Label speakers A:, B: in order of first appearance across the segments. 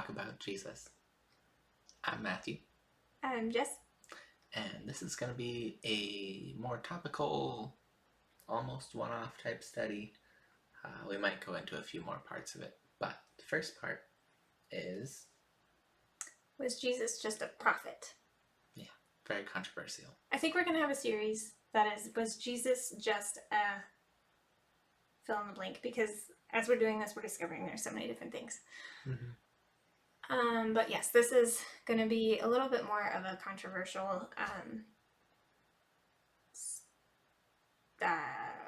A: talk about Jesus. I'm Matthew.
B: I'm Jess.
A: And this is going to be a more topical, almost one-off type study. We might go into a few more parts of it, but the first part is...
B: Was Jesus just a prophet?
A: Yeah, very controversial.
B: I think we're going to have a series that is, was Jesus just a fill in the blank? Because as we're doing this, we're discovering there's so many different things.
A: Mm-hmm.
B: But yes, this is going to be a little bit more of a controversial,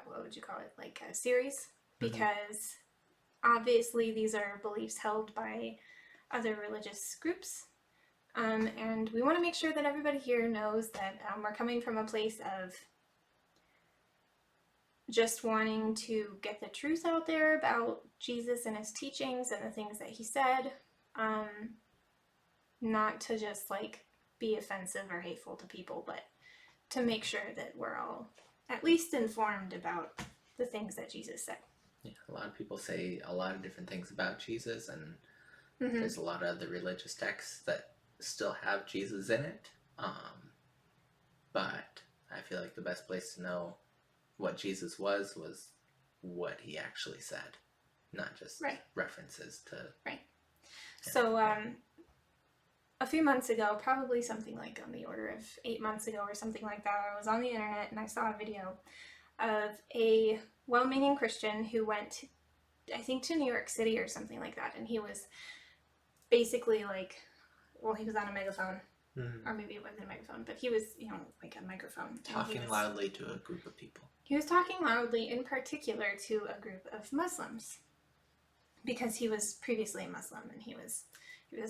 B: what would you call it? Like a series, because obviously these are beliefs held by other religious groups. And we want to make sure that everybody here knows that we're coming from a place of just wanting to get the truth out there about Jesus and his teachings and the things that he said. Not to just like be offensive or hateful to people, but to make sure that we're all at least informed about the things that Jesus said.
A: Yeah, a lot of people say a lot of different things about Jesus, and there's a lot of other religious texts that still have Jesus in it. But I feel like the best place to know what Jesus was what he actually said, not just references to...
B: Right. So, a few months ago, probably something like on the order of 8 months ago or something like that, I was on the internet and I saw a video of a well-meaning Christian who went, I think, to New York City or something like that, and he was basically like, well, he was on a megaphone, or maybe it wasn't a megaphone, but he was, like a microphone.
A: Talking loudly to a group of people.
B: He was talking loudly in particular to a group of Muslims, because he was previously a Muslim, and he was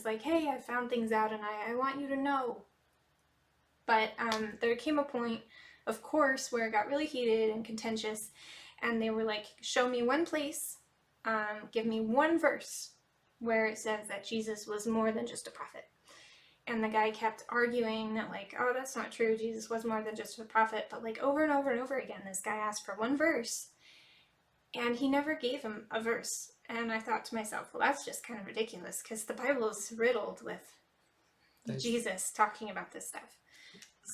B: like, hey, I found things out and I want you to know. But there came a point, of course, where it got really heated and contentious, and they were like, show me one place, give me one verse where it says that Jesus was more than just a prophet. And the guy kept arguing that, like, oh, that's not true, Jesus was more than just a prophet. But like over and over and over again, this guy asked for one verse, and he never gave him a verse. And I thought to myself, well, that's just kind of ridiculous, because the Bible is riddled with Jesus talking about this stuff.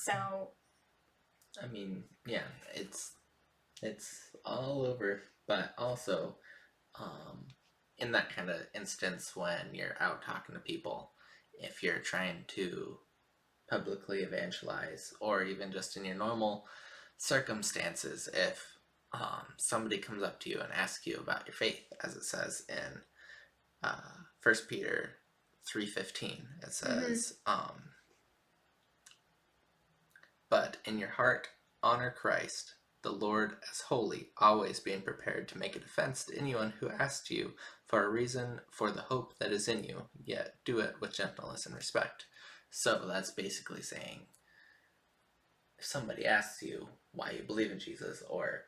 B: So,
A: I mean, yeah, it's all over, but also, in that kind of instance when you're out talking to people, if you're trying to publicly evangelize, or even just in your normal circumstances, if somebody comes up to you and asks you about your faith, as it says in 1 Peter 3:15, it says, but in your heart honor Christ, the Lord, as holy, always being prepared to make a defense to anyone who asks you for a reason for the hope that is in you, yet do it with gentleness and respect. So that's basically saying, if somebody asks you why you believe in Jesus, or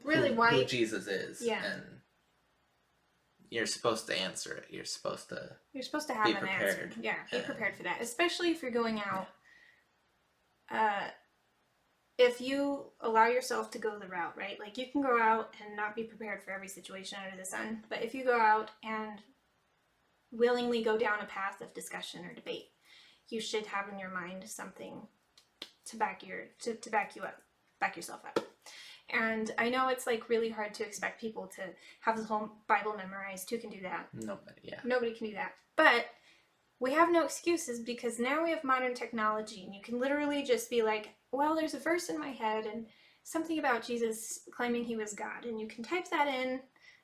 B: really
A: who Jesus is,
B: yeah,
A: and you're supposed to answer it. You're supposed to
B: have an answer. Yeah, be prepared for that, especially if you're going out. If you allow yourself to go the route, right? Like, you can go out and not be prepared for every situation under the sun, but if you go out and willingly go down a path of discussion or debate, you should have in your mind something to back yourself up. And I know it's like really hard to expect people to have the whole Bible memorized. Who can do that? Nobody can do that. But we have no excuses, because now we have modern technology, and you can literally just be like, well, there's a verse in my head and something about Jesus claiming he was God, and you can type that in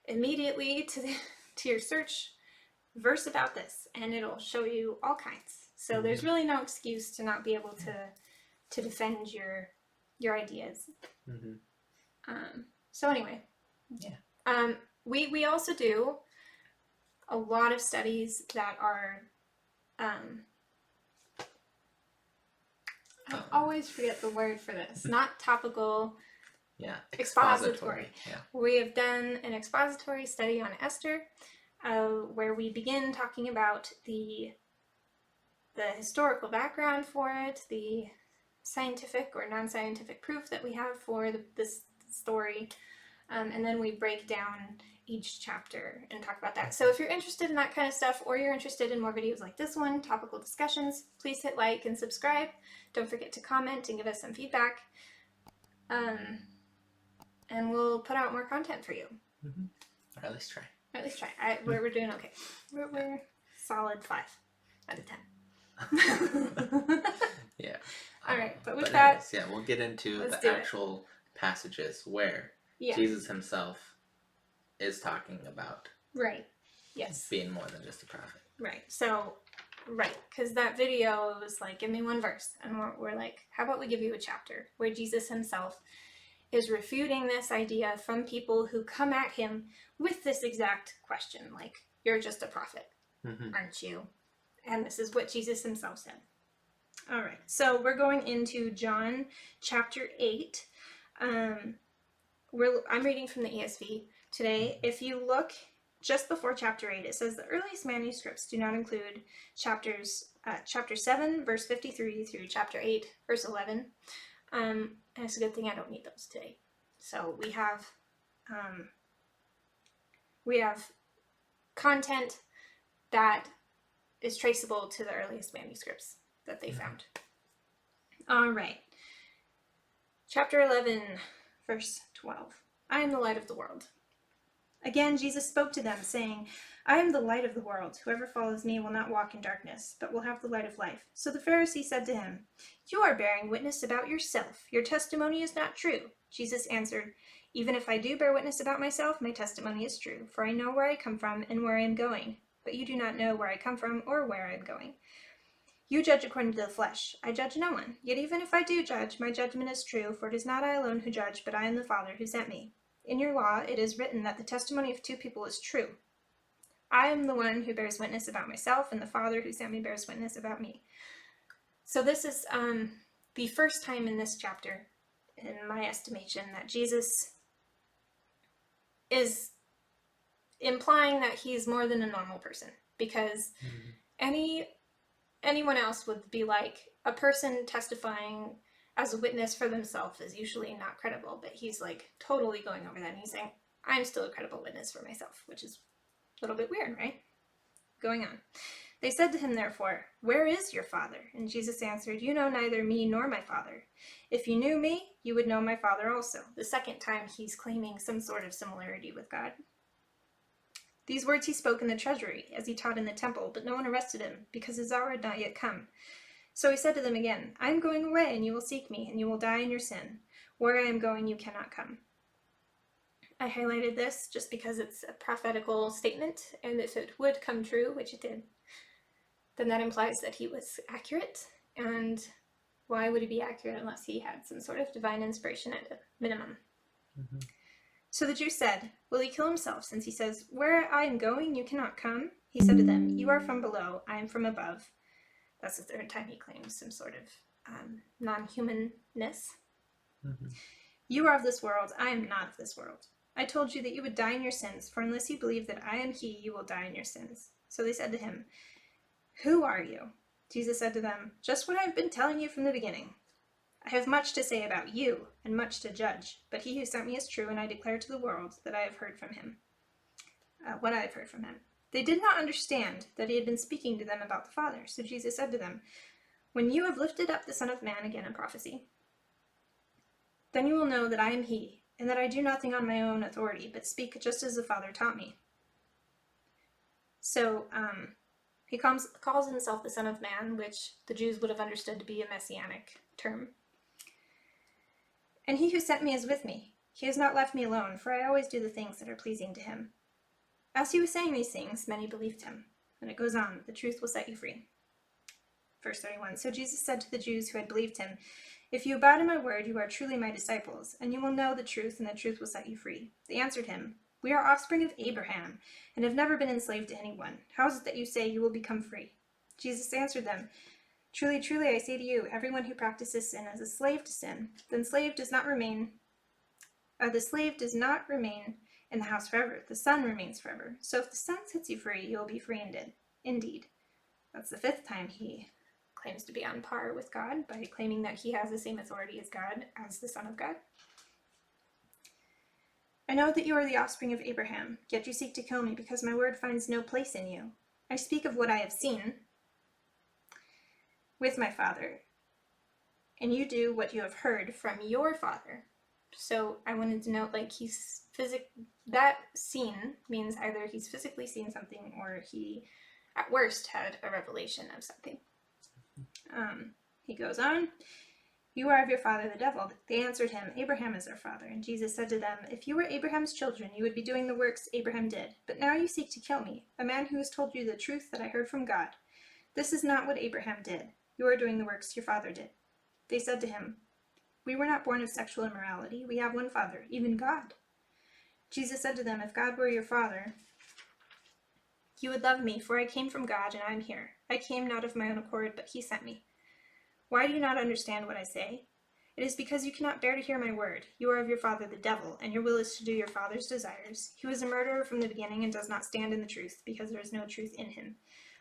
B: immediately to your search, verse about this, and it'll show you all kinds. So there's really no excuse to not be able to defend your ideas. So anyway, we also do a lot of studies that are I always forget the word for this. Not topical.
A: Yeah,
B: expository.
A: Yeah.
B: We have done an expository study on Esther, where we begin talking about the historical background for it, the scientific or non-scientific proof that we have for this story, and then we break down each chapter and talk about that. So if you're interested in that kind of stuff, or you're interested in more videos like this one, topical discussions, please hit like and subscribe. Don't forget to comment and give us some feedback. And we'll put out more content for you.
A: Or at least try.
B: Or at least try. We're doing okay. We're solid 5 out of 10.
A: Yeah.
B: All right, but with that,
A: anyways, yeah, we'll get into
B: let's
A: the actual passages where Jesus himself is talking about being more than just a prophet.
B: Right. So, because that video was like, give me one verse, and we're like, how about we give you a chapter where Jesus himself is refuting this idea from people who come at him with this exact question, like, you're just a prophet, aren't you? And this is what Jesus himself said. All right, so we're going into John chapter 8. I'm reading from the ESV today. If you look just before chapter 8, it says the earliest manuscripts do not include chapter 7, verse 53 through chapter 8, verse 11. And it's a good thing I don't need those today. So we have content that is traceable to the earliest manuscripts that they found. All right. Chapter 11, verse 12. I am the light of the world. Again, Jesus spoke to them, saying, I am the light of the world. Whoever follows me will not walk in darkness, but will have the light of life. So the Pharisee said to him, You are bearing witness about yourself. Your testimony is not true. Jesus answered, Even if I do bear witness about myself, my testimony is true, for I know where I come from and where I am going. But you do not know where I come from or where I am going. You judge according to the flesh. I judge no one. Yet even if I do judge, my judgment is true, for it is not I alone who judge, but I and the Father who sent me. In your law it is written that the testimony of 2 people is true. I am the one who bears witness about myself, and the Father who sent me bears witness about me. So this is the first time in this chapter, in my estimation, that Jesus is implying that he's more than a normal person, because anyone else would be like, a person testifying as a witness for themselves is usually not credible, but he's like totally going over that, and he's saying, I'm still a credible witness for myself, which is a little bit weird, right? Going on. They said to him, therefore, Where is your Father? And Jesus answered, You know neither me nor my Father. If you knew me, you would know my Father also. The second time he's claiming some sort of similarity with God. These words he spoke in the treasury, as he taught in the temple, but no one arrested him, because his hour had not yet come. So he said to them again, I am going away, and you will seek me, and you will die in your sin. Where I am going, you cannot come. I highlighted this just because it's a prophetical statement, and if it would come true, which it did, then that implies that he was accurate, and why would he be accurate unless he had some sort of divine inspiration at a minimum? So the Jews said, Will he kill himself, since he says, Where I am going, you cannot come? He said to them, You are from below, I am from above. That's the third time he claims some sort of non-humanness. You are of this world, I am not of this world. I told you that you would die in your sins, for unless you believe that I am he, you will die in your sins. So they said to him, Who are you? Jesus said to them, Just what I have been telling you from the beginning. I have much to say about you, and much to judge, but he who sent me is true, and I declare to the world that I have heard from him. What I have heard from him. They did not understand that he had been speaking to them about the Father, so Jesus said to them, When you have lifted up the Son of Man again in prophecy, then you will know that I am he, and that I do nothing on my own authority, but speak just as the Father taught me. So, he calls himself the Son of Man, which the Jews would have understood to be a messianic term. And he who sent me is with me. He has not left me alone, for I always do the things that are pleasing to him. As he was saying these things, many believed him. And it goes on, the truth will set you free. Verse 31, So Jesus said to the Jews who had believed him, If you abide in my word, you are truly my disciples, and you will know the truth, and the truth will set you free. They answered him, We are offspring of Abraham, and have never been enslaved to anyone. How is it that you say you will become free? Jesus answered them, Truly, truly, I say to you, everyone who practices sin is a slave to sin. The slave does not remain in the house forever. The Son remains forever. So if the Son sets you free, you will be free indeed. That's the 5th time he claims to be on par with God by claiming that he has the same authority as God as the Son of God. I know that you are the offspring of Abraham, yet you seek to kill me because my word finds no place in you. I speak of what I have seen with my father, and you do what you have heard from your father. So I wanted to note, like, that scene means either he's physically seen something or he, at worst, had a revelation of something. He goes on, you are of your father the devil. They answered him, Abraham is our father. And Jesus said to them, if you were Abraham's children, you would be doing the works Abraham did. But now you seek to kill me, a man who has told you the truth that I heard from God. This is not what Abraham did. You are doing the works your father did. They said to him, we were not born of sexual immorality. We have one Father, even God. Jesus said to them, if God were your Father, you would love me, for I came from God and I am here. I came not of my own accord, but he sent me. Why do you not understand what I say? It is because you cannot bear to hear my word. You are of your father the devil, and your will is to do your father's desires. He was a murderer from the beginning and does not stand in the truth, because there is no truth in him.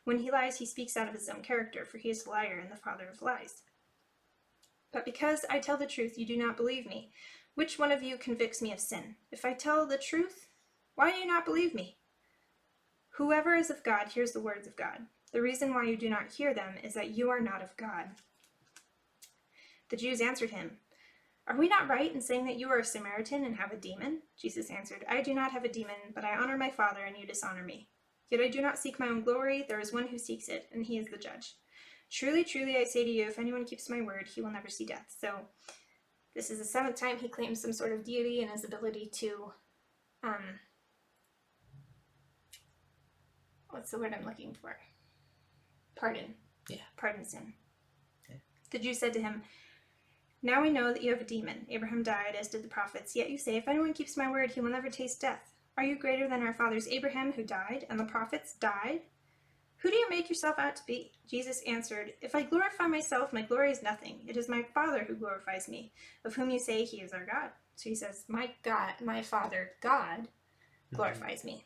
B: When he lies, he speaks out of his own character, for he is a liar and the father of lies. But because I tell the truth, you do not believe me. Which one of you convicts me of sin? If I tell the truth, why do you not believe me? Whoever is of God hears the words of God. The reason why you do not hear them is that you are not of God. The Jews answered him, are we not right in saying that you are a Samaritan and have a demon? Jesus answered, I do not have a demon, but I honor my Father, and you dishonor me. Yet I do not seek my own glory. There is one who seeks it, and he is the judge. Truly, truly, I say to you, if anyone keeps my word, he will never see death. So this is the seventh time he claims some sort of deity and his ability to, what's the word I'm looking for? Pardon.
A: Yeah.
B: Pardon sin.
A: Yeah.
B: The Jews said to him, now we know that you have a demon. Abraham died, as did the prophets. Yet you say, if anyone keeps my word, he will never taste death. Are you greater than our fathers Abraham, who died, and the prophets died? Who do you make yourself out to be? Jesus answered, if I glorify myself, my glory is nothing. It is my Father who glorifies me, of whom you say he is our God. So he says, my God, my Father, God, glorifies me.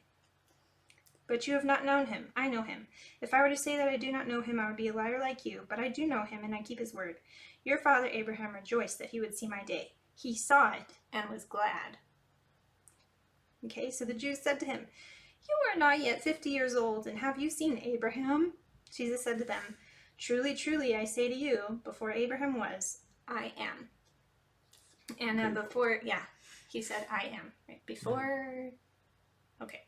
B: But you have not known him. I know him. If I were to say that I do not know him, I would be a liar like you. But I do know him, and I keep his word. Your father Abraham rejoiced that he would see my day. He saw it and was glad. Okay, so the Jews said to him, you are not yet 50 years old, and have you seen Abraham? Jesus said to them, truly, truly, I say to you, before Abraham was, I am. And before, yeah, he said, I am. Right? Before, okay.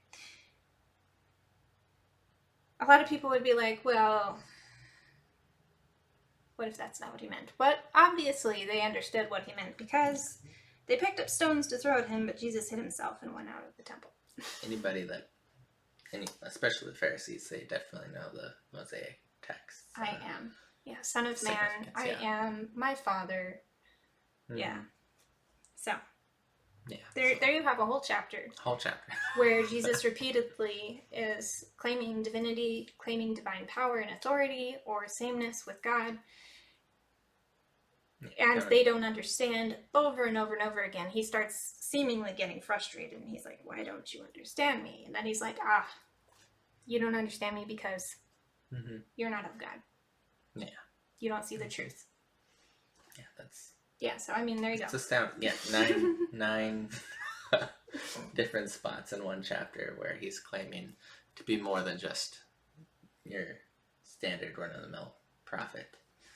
B: A lot of people would be like, well, what if that's not what he meant? But obviously they understood what he meant because they picked up stones to throw at him, but Jesus hid himself and went out of the temple.
A: Especially the Pharisees, they definitely know the Mosaic text.
B: I am. Yeah, Son of Man, I am, my Father. Mm-hmm. Yeah. So, yeah, there you have a whole chapter. Where Jesus repeatedly is claiming divinity, claiming divine power and authority, or sameness with God. And they don't understand over and over and over again. He starts seemingly getting frustrated, and he's like, why don't you understand me? And then he's like, you don't understand me because you're not of God. Yeah. You don't see the truth.
A: Yeah, that's...
B: Yeah, so I mean, there you go.
A: It's astounding. Yeah, nine different spots in one chapter where he's claiming to be more than just your standard run-of-the-mill prophet.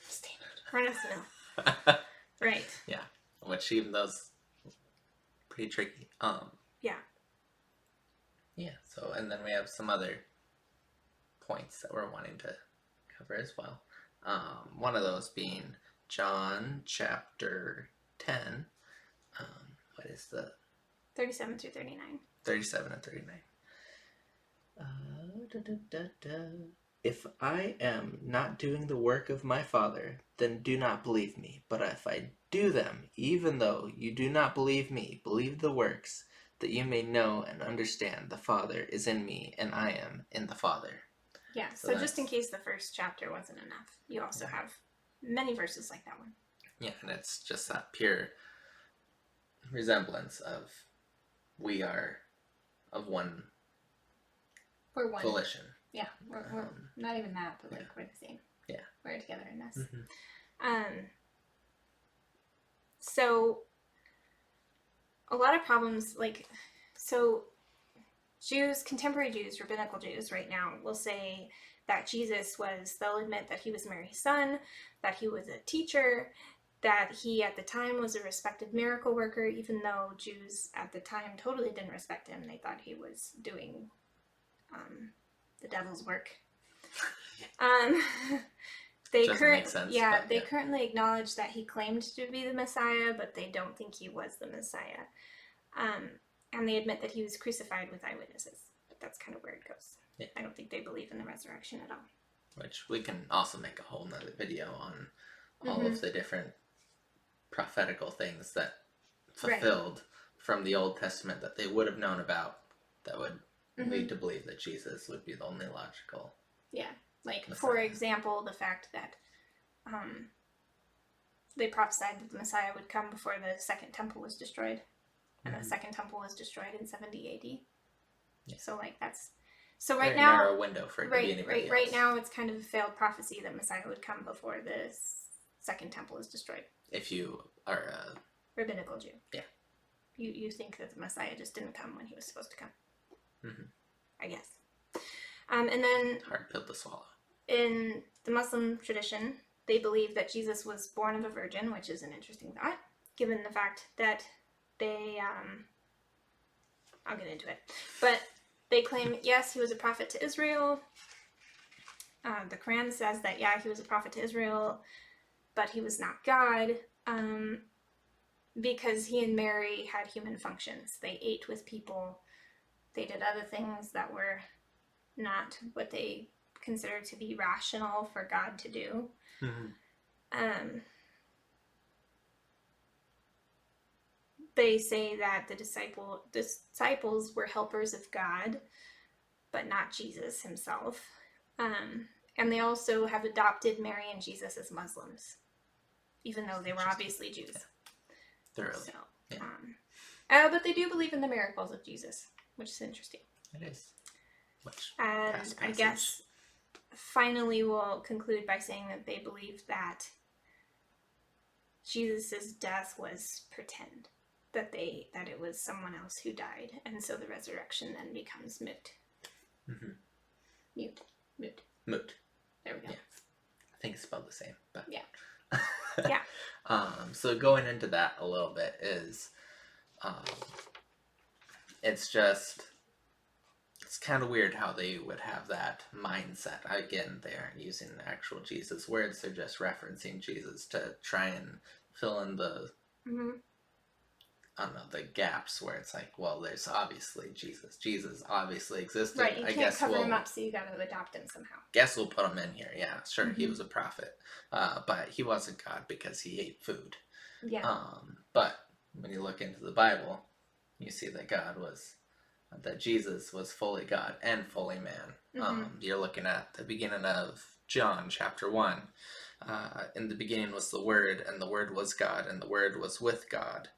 B: Standard run-of-the-mill. Right.
A: Yeah, which even those pretty tricky. Yeah. Yeah. So, and then we have some other points that we're wanting to cover as well. One of those being John chapter 10. What is the
B: 37 through 39?
A: 37 and 39. If I am not doing the work of my Father, then do not believe me. But if I do them, even though you do not believe me, believe the works, that you may know and understand the Father is in me, and I am in the Father.
B: Yeah, so just in case the first chapter wasn't enough, you also have many verses like that one.
A: Yeah, and it's just that pure resemblance of we are of one volition.
B: Yeah, we're not even that, but like we're the same.
A: Yeah.
B: We're together in this. Mm-hmm. So a lot of problems, like, so Jews, contemporary Jews, rabbinical Jews right now will say that they'll admit that he was Mary's son, that he was a teacher, that he at the time was a respected miracle worker, even though Jews at the time totally didn't respect him. They thought he was doing the devil's work. Um,
A: Make sense.
B: Yeah, they currently acknowledge that he claimed to be the Messiah, but they don't think he was the Messiah. And they admit that he was crucified with eyewitnesses. But that's kind of where it goes.
A: Yeah.
B: I don't think they believe in the resurrection at all.
A: Which we can also make a whole nother video on all of the different prophetical things that fulfilled from the Old Testament that they would have known about that would lead to believe that Jesus would be the only logical.
B: Yeah. Like,
A: Messiah.
B: For example, the fact that they prophesied that the Messiah would come before the Second Temple was destroyed. And the Second Temple was destroyed in 70 AD. Yeah. So, like, that's... So right now...
A: narrow window for it to be anybody else.
B: Right now, it's kind of a failed prophecy that Messiah would come before the Second Temple is destroyed.
A: If you are a...
B: rabbinical Jew.
A: Yeah.
B: You think that the Messiah just didn't come when he was supposed to come. I guess. And then...
A: hard pill to swallow.
B: In the Muslim tradition, they believe that Jesus was born of a virgin, which is an interesting thought, given the fact that they, I'll get into it, but they claim, yes, he was a prophet to Israel. The Quran says that, yeah, he was a prophet to Israel, but he was not God, because he and Mary had human functions. They ate with people. They did other things that were not what they considered to be rational for God to do. They say that the disciples were helpers of God, but not Jesus himself. And they also have adopted Mary and Jesus as Muslims, even though they were obviously Jews.
A: Thoroughly.
B: So,
A: yeah.
B: But they do believe in the miracles of Jesus, which is interesting.
A: It is.
B: And I guess finally we'll conclude by saying that they believe that Jesus' death was pretend, that it was someone else who died, and so the resurrection then becomes moot. Moot. There we go.
A: Yeah. I think it's spelled the same, but
B: yeah. Yeah.
A: So going into that a little bit is, it's kind of weird how they would have that mindset. Again, they aren't using the actual Jesus words, they're just referencing Jesus to try and fill in the, I don't know, the gaps where it's like, well, there's obviously Jesus. Jesus obviously existed.
B: Right, you can't cover him up, so you gotta adopt him somehow.
A: Guess we'll put him in here, yeah, sure, he was a prophet. But he wasn't God because he ate food.
B: Yeah.
A: But when you look into the Bible, you see that Jesus was fully God and fully man. You're looking at the beginning of John chapter 1. In the beginning was the Word, and the Word was God, and the Word was with God,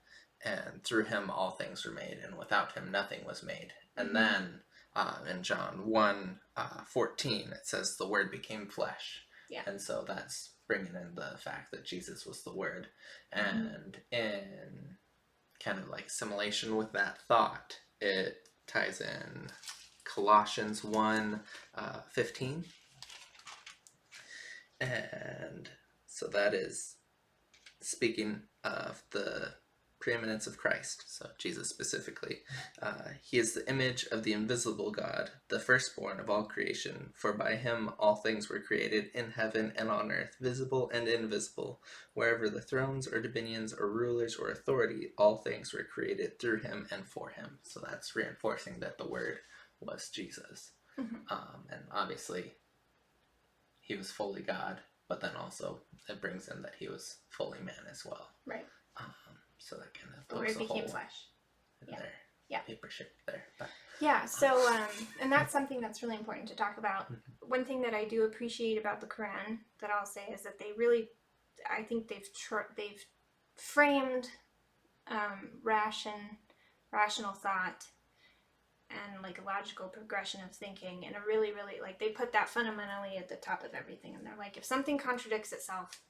A: and through him all things were made, and without him nothing was made. And then in John 1:14 it says the Word became flesh.
B: Yeah.
A: And so that's bringing in the fact that Jesus was the Word. And in kind of like assimilation with that thought, it ties in Colossians 1:15. And so that is speaking of the preeminence of Christ, so Jesus specifically. He is the image of the invisible God, the firstborn of all creation, for by him all things were created in heaven and on earth, visible and invisible. Wherever the thrones or dominions or rulers or authority, all things were created through him and for him. So that's reinforcing that the Word was Jesus. And obviously he was fully God, but then also it brings in that he was fully man as well.
B: Right.
A: So that kind of
B: the Word became flesh.
A: Yeah. Paper ship there. But.
B: Yeah. So, and that's something that's really important to talk about. One thing that I do appreciate about the Quran that I'll say is that they really, I think they've framed rational thought and like a logical progression of thinking in a really, really, like, they put that fundamentally at the top of everything. And they're like, if something contradicts itself,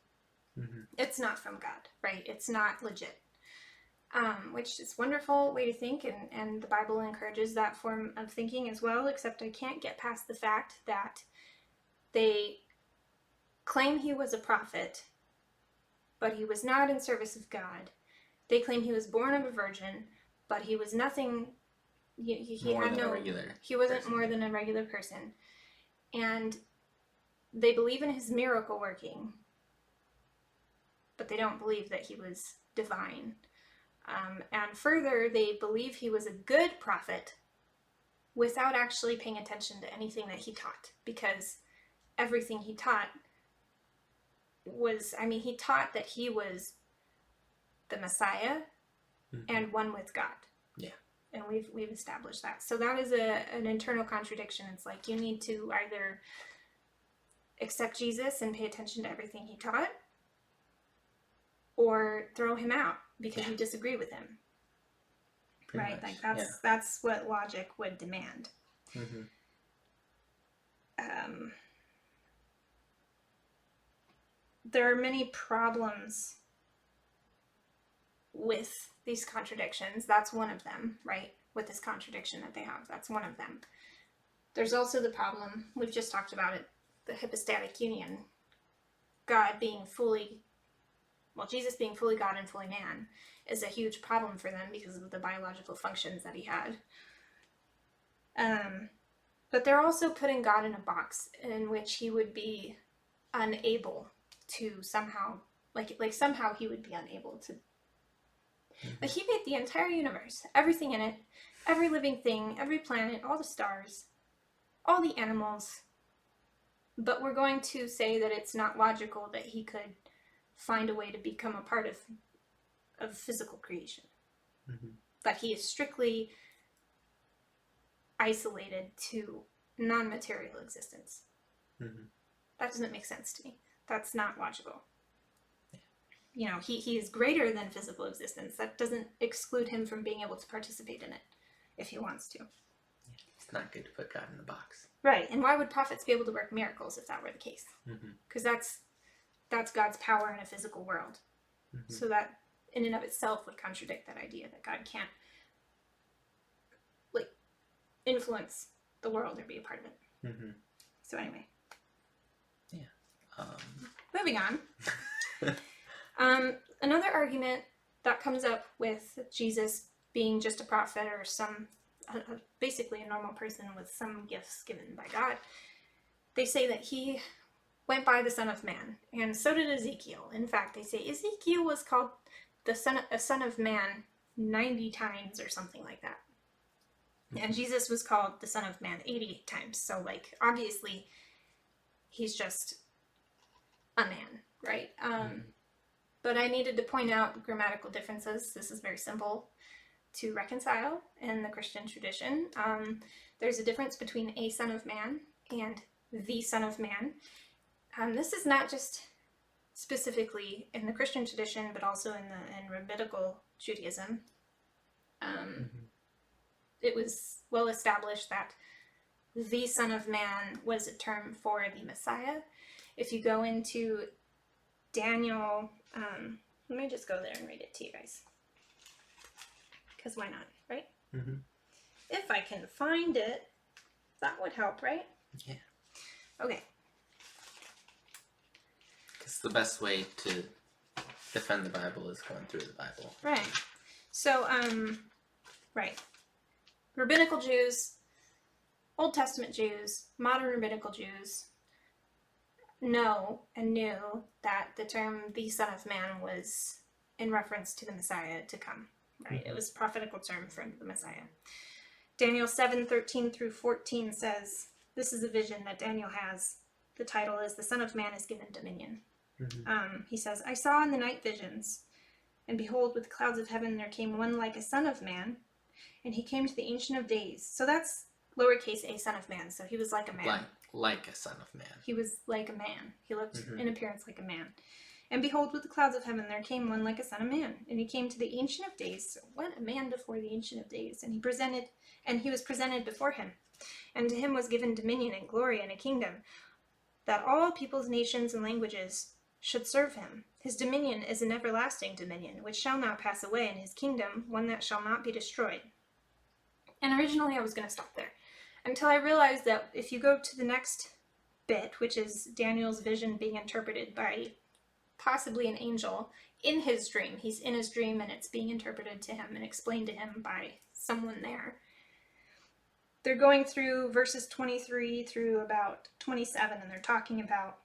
B: it's not from God, right? It's not legit. which is a wonderful way to think, and the Bible encourages that form of thinking as well, except I can't get past the fact that they claim he was a prophet, but he was not in service of God. They claim he was born of a virgin, but he was nothing. He
A: More
B: had
A: than a
B: no.
A: regular
B: He wasn't
A: person.
B: more than a regular person, and they believe in his miracle working, but they don't believe that he was divine. And further, they believe he was a good prophet without actually paying attention to anything that he taught, because everything he taught was, I mean, he taught that he was the Messiah and one with God.
A: Yeah.
B: And we've established that. So that is an internal contradiction. It's like you need to either accept Jesus and pay attention to everything he taught, or throw him out because you disagree with him.
A: Pretty
B: right?
A: much,
B: Like that's what logic would demand.
A: Mm-hmm.
B: There are many problems with these contradictions. That's one of them, right? With this contradiction that they have. That's one of them. There's also the problem, we've just talked about it, the hypostatic union. God being fully, well, Jesus being fully God and fully man is a huge problem for them because of the biological functions that he had. But they're also putting God in a box in which he would be unable to somehow, like somehow he would be unable to. Like he made the entire universe, everything in it, every living thing, every planet, all the stars, all the animals. But we're going to say that it's not logical that he could find a way to become a part of physical creation.
A: Mm-hmm.
B: That he is strictly isolated to non-material existence.
A: Mm-hmm.
B: That doesn't make sense to me. That's not logical. You know, he is greater than physical existence. That doesn't exclude him from being able to participate in it if he wants to.
A: It's not good to put God in a box.
B: Right, and why would prophets be able to work miracles if that were the case? Because that's God's power in a physical world. Mm-hmm. So that in and of itself would contradict that idea that God can't like influence the world or be a part of it. Mm-hmm. So anyway.
A: Yeah.
B: Moving on. Another argument that comes up with Jesus being just a prophet or basically a normal person with some gifts given by God, they say that he went by the Son of Man, and so did Ezekiel. In fact, they say Ezekiel was called a son of man 90 times or something like that. And Jesus was called the Son of Man 88 times. So, like, obviously, he's just a man, right? But I needed to point out grammatical differences. This is very simple to reconcile in the Christian tradition. There's a difference between a son of man and the Son of Man. This is not just specifically in the Christian tradition, but also in rabbinical Judaism. It was well established that the Son of Man was a term for the Messiah. If you go into Daniel, let me just go there and read it to you guys. Because why not, right? Mm-hmm. If I can find it, that would help, right?
A: Yeah.
B: Okay.
A: Because the best way to defend the Bible is going through the Bible.
B: Right. So, right. Rabbinical Jews, Old Testament Jews, modern rabbinical Jews know and knew that the term the Son of Man was in reference to the Messiah to come. Right? Mm-hmm. It was a prophetical term for the Messiah. Daniel 7:13 through 14 says, this is a vision that Daniel has. The title is, The Son of Man is Given Dominion. Mm-hmm. He says, I saw in the night visions, and behold, with clouds of heaven there came one like a son of man, and he came to the Ancient of Days. So that's lowercase a son of man. So he was like a man.
A: Like a son of man.
B: He was like a man. He looked in appearance like a man. And behold, with the clouds of heaven there came one like a son of man. And he came to the Ancient of Days. So what a man before the Ancient of Days. And he was presented before him. And to him was given dominion and glory and a kingdom, that all peoples, nations, and languages should serve him. His dominion is an everlasting dominion, which shall not pass away, and his kingdom one that shall not be destroyed. And originally I was going to stop there, until I realized that if you go to the next bit, which is Daniel's vision being interpreted by possibly an angel in his dream. He's in his dream and it's being interpreted to him and explained to him by someone there. They're going through verses 23 through about 27, and they're talking about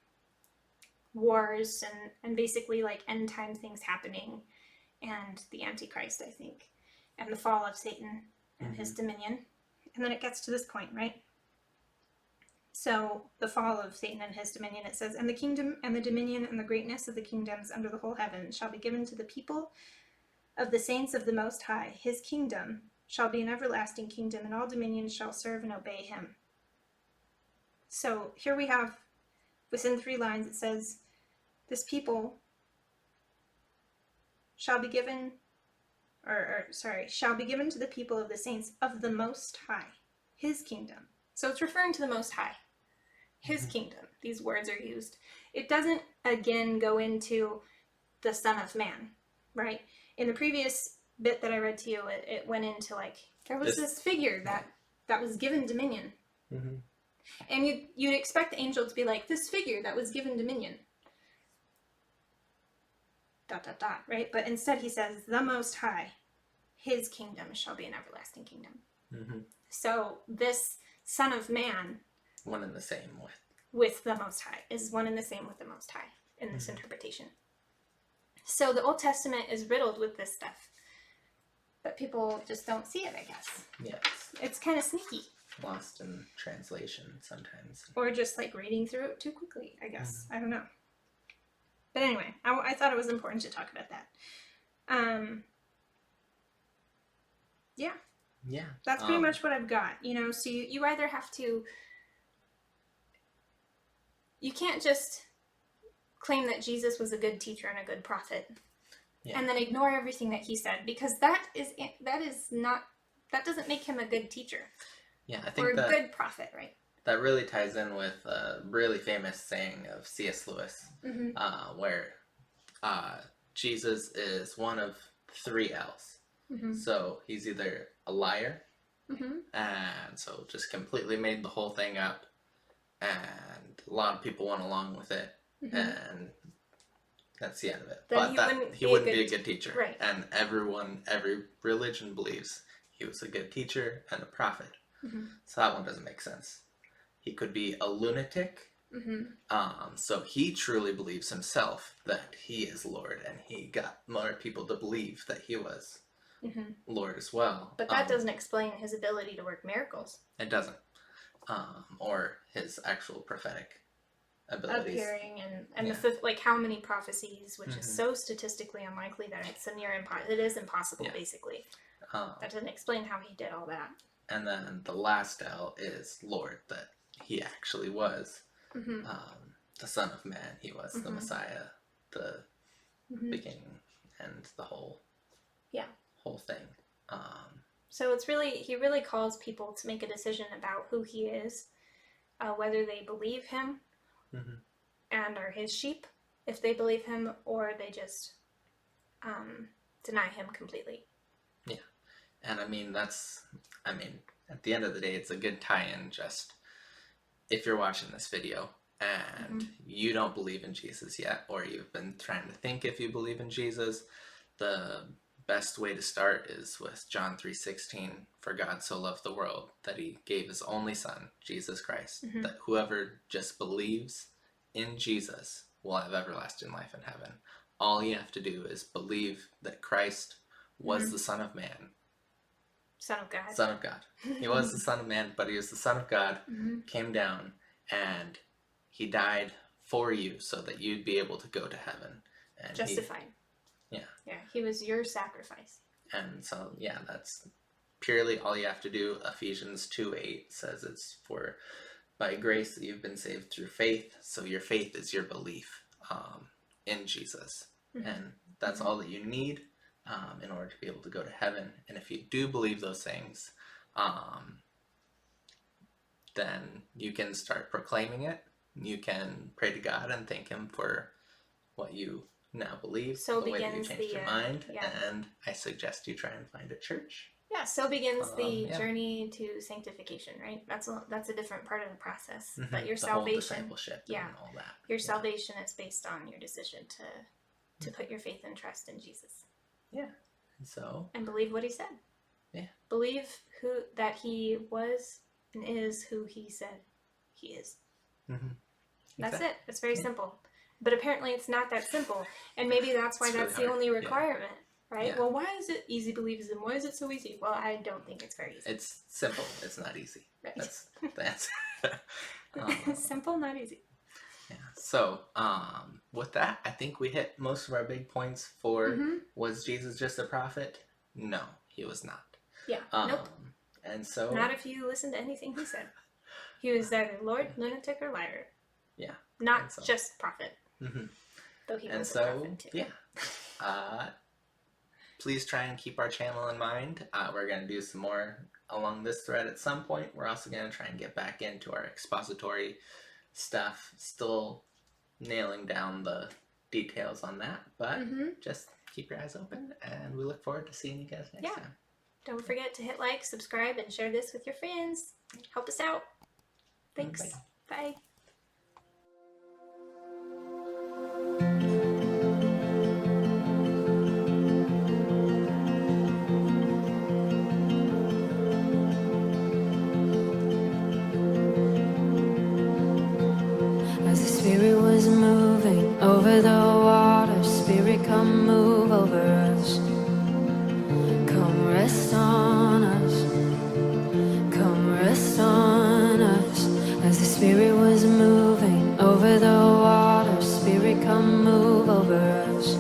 B: wars and basically like end time things happening, and the Antichrist, I think, and the fall of Satan and his dominion. And then it gets to this point, right? So the fall of Satan and his dominion, it says, and the kingdom and the dominion and the greatness of the kingdoms under the whole heaven shall be given to the people of the saints of the Most High. His kingdom shall be an everlasting kingdom, and all dominions shall serve and obey him. So here we have, within 3 lines, it says, this people shall be given, shall be given to the people of the saints of the Most High, his kingdom. So it's referring to the Most High, his kingdom. These words are used. It doesn't, again, go into the Son of Man, right? In the previous bit that I read to you, it went into like, there was this figure that was given dominion.
A: Mm-hmm.
B: And you'd expect the angel to be like, this figure that was given dominion. ... right? But instead he says, the Most High, his kingdom shall be an everlasting kingdom.
A: Mm-hmm.
B: So this Son of Man,
A: one and the same
B: with the Most High, is one and the same with the Most High in this interpretation. So the Old Testament is riddled with this stuff, but people just don't see it, I guess.
A: Yes.
B: It's kind of sneaky.
A: Lost in translation sometimes.
B: Or just like reading through it too quickly, I guess. I don't know. But anyway, I thought it was important to talk about that. Yeah.
A: Yeah.
B: That's pretty much what I've got. So you either have to... You can't just claim that Jesus was a good teacher and a good prophet, and then ignore everything that he said, because that doesn't make him a good teacher.
A: Yeah, I think
B: or a good prophet, right?
A: That really ties in with a really famous saying of C.S. Lewis, where Jesus is one of 3 L's. So he's either a liar, and so just completely made the whole thing up, and a lot of people went along with it, and that's the end of it.
B: Then
A: but he wouldn't be a good teacher.
B: Right.
A: And every religion believes he was a good teacher and a prophet. So that one doesn't make sense. He could be a lunatic. So he truly believes himself that he is Lord, and he got more people to believe that he was Lord as well.
B: But that doesn't explain his ability to work miracles.
A: It doesn't. Or his actual prophetic abilities.
B: Appearing and the how many prophecies, which is so statistically unlikely that it's it is impossible, basically. That doesn't explain how he did all that.
A: And then the last L is Lord, that he actually was the Son of Man. He was the Messiah, the beginning, and the whole thing.
B: So he really calls people to make a decision about who he is, whether they believe him and are his sheep, if they believe him, or they just deny him completely.
A: Yeah. And at the end of the day, it's a good tie-in. Just if you're watching this video and you don't believe in Jesus yet, or you've been trying to think if you believe in Jesus, the best way to start is with John 3:16. For God so loved the world that he gave his only son, Jesus Christ, that whoever just believes in Jesus will have everlasting life in heaven. All you have to do is believe that Christ was the Son of Man.
B: Son of God.
A: Son of God. He was the Son of Man, but he was the Son of God, came down, and he died for you so that you'd be able to go to heaven. And
B: justified. He was your sacrifice.
A: And so, that's purely all you have to do. Ephesians 2:8 says it's for by grace that you've been saved through faith. So your faith is your belief in Jesus. And that's all that you need in order to be able to go to heaven. And if you do believe those things, then you can start proclaiming it. You can pray to God and thank him for what you now believe,
B: So
A: the way that you
B: begins
A: changed
B: the,
A: your mind,
B: yeah.
A: and I suggest you try and find a church.
B: Yeah, so begins the
A: Yeah.
B: journey to sanctification, right? That's a different part of the process.
A: Mhm.
B: But your
A: The whole
B: salvation,
A: discipleship
B: yeah,
A: and all that.
B: your
A: Yeah.
B: salvation is based on your decision to put your faith and trust in Jesus.
A: Yeah. And so.
B: And believe what he said.
A: Yeah.
B: Believe that he was and is who he said he is.
A: Mm-hmm.
B: That's
A: Exactly.
B: it. It's very simple. But apparently it's not that simple. And maybe that's why that's
A: really
B: the only
A: hard.
B: requirement, right?
A: Yeah.
B: Well, why is it easy believism? Why is it so easy? Well, I don't think it's very easy.
A: It's simple. It's not easy.
B: Right.
A: That's the answer.
B: Simple, not easy.
A: Yeah. So, with that, I think we hit most of our big points for was Jesus just a prophet? No, he was not.
B: Yeah. Nope.
A: And so.
B: Not if you listen to anything he said. He was either Lord, lunatic, or liar.
A: Yeah.
B: Not just prophet.
A: Mm-hmm.
B: Though he was a prophet too.
A: Yeah. Please try and keep our channel in mind. We're going to do some more along this thread at some point. We're also going to try and get back into our expository stuff. Still nailing down the details on that. But just keep your eyes open. And we look forward to seeing you guys next time.
B: Don't forget to hit like, subscribe, and share this with your friends. Help us out. Thanks. Bye.
C: As the Spirit was moving over the water, Spirit, come move over us. Come rest on us. Come rest on us. As the Spirit was moving over the water, Spirit, come move over us.